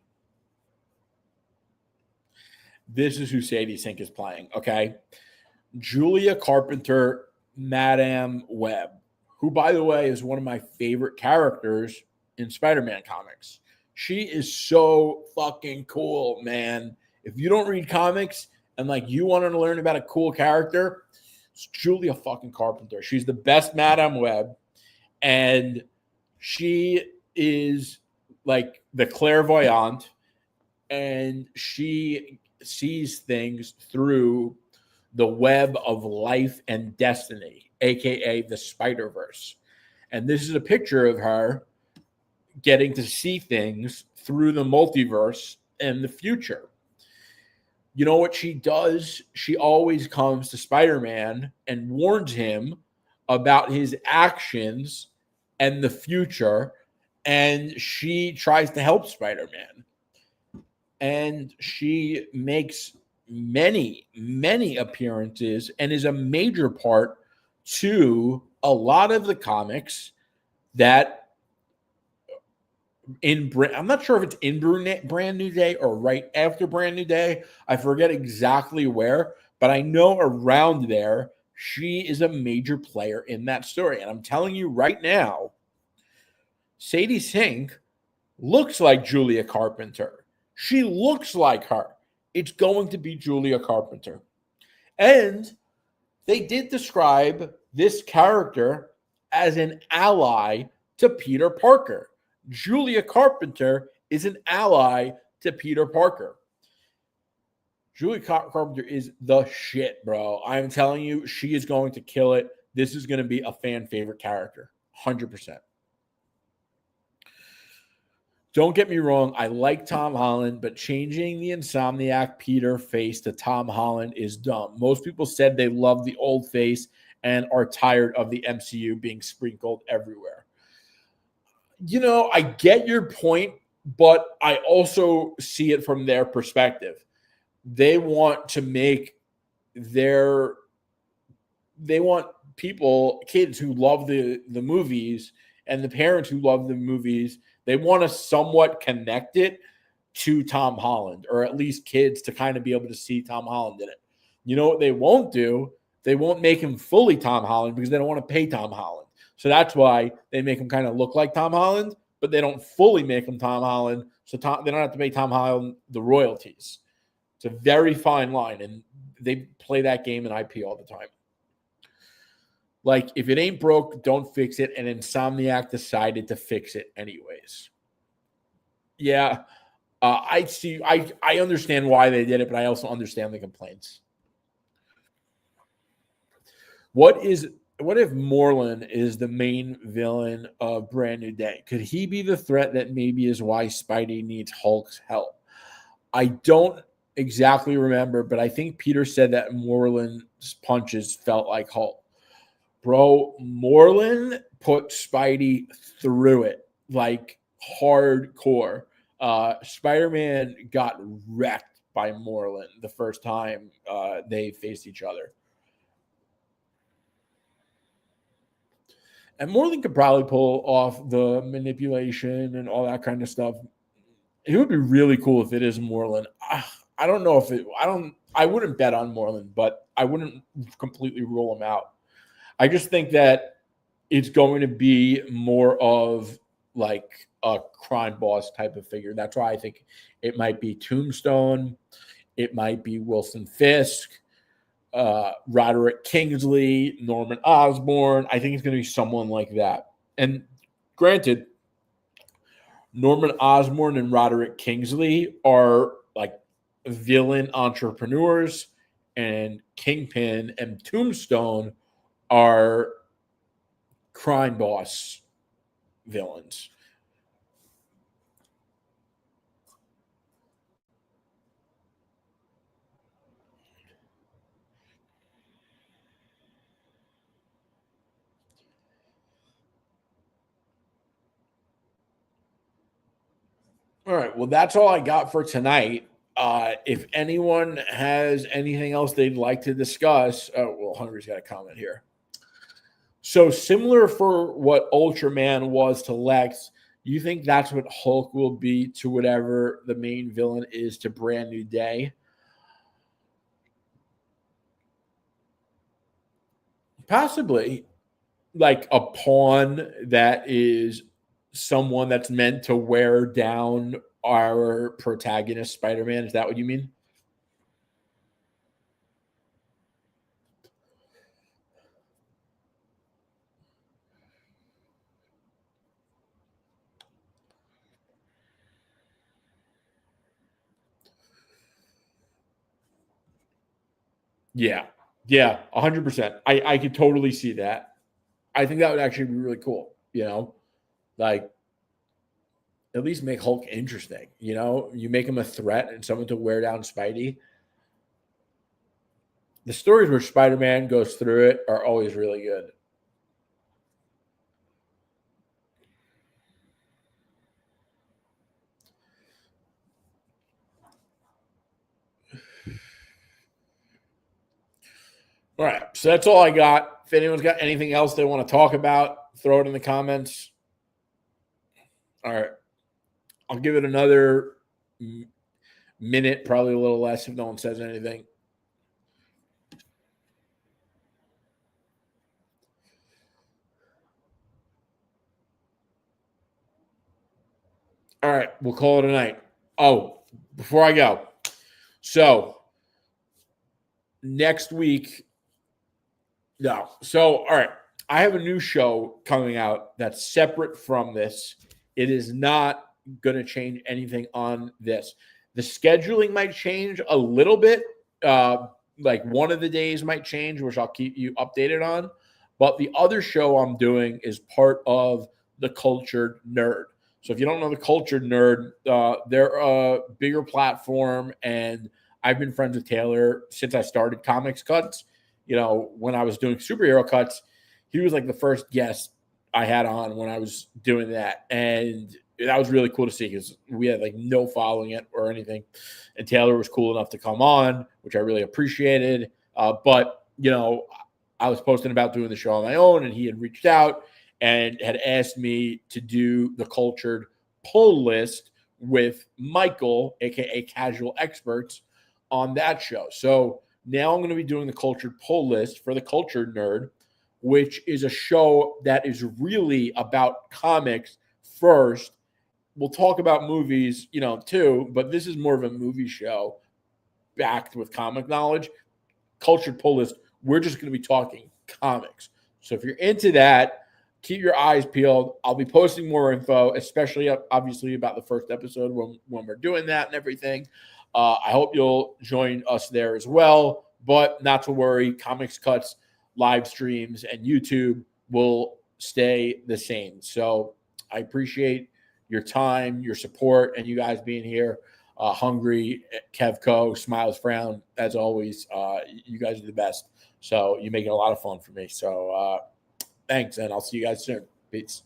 This is who Sadie Sink is playing, okay? Julia Carpenter, Madame Web, who, by the way, is one of my favorite characters in Spider-Man comics. She is so fucking cool, man. If you don't read comics and like you want to learn about a cool character, it's Julia fucking Carpenter. She's the best Madame Web, and she is like the clairvoyant, and she sees things through the web of life and destiny, aka the Spider-Verse. And this is a picture of her getting to see things through the multiverse and the future. You know what she does? She always comes to Spider-Man and warns him about his actions and the future, and she tries to help Spider-Man. And she makes many, many appearances and is a major part to a lot of the comics that I'm not sure if it's in Brand New Day or right after Brand New Day. I forget exactly where, but I know around there, she is a major player in that story. And I'm telling you right now, Sadie Sink looks like Julia Carpenter. She looks like her. It's going to be Julia Carpenter. And they did describe this character as an ally to Peter Parker. Julia Carpenter is an ally to Peter Parker. Julia Carpenter is the shit, bro. I'm telling you, she is going to kill it. This is going to be a fan favorite character. 100%. Don't get me wrong, I like Tom Holland, but changing the Insomniac Peter face to Tom Holland is dumb. Most people said they love the old face and are tired of the MCU being sprinkled everywhere. You know, I get your point, but I also see it from their perspective. They want to make kids who love the movies and the parents who love the movies, they want to somewhat connect it to Tom Holland, or at least kids to kind of be able to see Tom Holland in it. You know what they won't do? They won't make him fully Tom Holland because they don't want to pay Tom Holland. So that's why they make him kind of look like Tom Holland, but they don't fully make him Tom Holland. So they don't have to pay Tom Holland the royalties. It's a very fine line, and they play that game in IP all the time. Like, if it ain't broke, don't fix it. And Insomniac decided to fix it anyways. Yeah, I see. I understand why they did it, but I also understand the complaints. What if Moreland is the main villain of Brand New Day? Could he be the threat that maybe is why Spidey needs Hulk's help? I don't exactly remember, but I think Peter said that Moreland's punches felt like Hulk. Bro, Moreland put Spidey through it like hardcore. Spider-Man got wrecked by Moreland the first time they faced each other. And Moreland could probably pull off the manipulation and all that kind of stuff. It would be really cool if it is Moreland. I don't know if it. I wouldn't bet on Moreland, but I wouldn't completely rule him out. I just think that it's going to be more of like a crime boss type of figure. That's why I think it might be Tombstone. It might be Wilson Fisk, Roderick Kingsley, Norman Osborn. I think it's going to be someone like that. And granted, Norman Osborn and Roderick Kingsley are like villain entrepreneurs, and Kingpin and Tombstone are crime boss villains. All right. Well, that's all I got for tonight. If anyone has anything else they'd like to discuss, Hungry's got a comment here. So similar for what Ultraman was to Lex, you think that's what Hulk will be to whatever the main villain is to Brand New Day? Possibly. Like a pawn that is someone that's meant to wear down our protagonist, Spider-Man. Is that what you mean? Yeah. Yeah, 100%. I could totally see that. I think that would actually be really cool, Like, at least make Hulk interesting, You make him a threat and someone to wear down Spidey. The stories where Spider-Man goes through it are always really good. All right, so that's all I got. If anyone's got anything else they want to talk about, throw it in the comments. All right. I'll give it another minute, probably a little less if no one says anything. All right, we'll call it a night. Oh, before I go. So, next week. No. So, all right. I have a new show coming out that's separate from this. It is not going to change anything on this. The scheduling might change a little bit. Like one of the days might change, which I'll keep you updated on. But the other show I'm doing is part of the Cultured Nerd. So if you don't know the Cultured Nerd, they're a bigger platform, and I've been friends with Taylor since I started Comics Cuts. When I was doing superhero cuts, he was like the first guest I had on when I was doing that. And that was really cool to see because we had like no following it or anything. And Taylor was cool enough to come on, which I really appreciated. But I was posting about doing the show on my own, and he had reached out and had asked me to do the Cultured Pull List with Michael, aka Casual Experts, on that show. So now I'm going to be doing the Cultured Pull List for the Cultured Nerd, which is a show that is really about comics first. We'll talk about movies, too, but this is more of a movie show backed with comic knowledge. Cultured Pull List, we're just going to be talking comics. So if you're into that, keep your eyes peeled. I'll be posting more info, especially obviously about the first episode when we're doing that and everything. I hope you'll join us there as well. But not to worry, Comics Cuts, live streams, and YouTube will stay the same. So I appreciate your time, your support, and you guys being here. Hungry, Kevco, Smiles Frown, as always. You guys are the best. So you make it a lot of fun for me. So thanks, and I'll see you guys soon. Peace.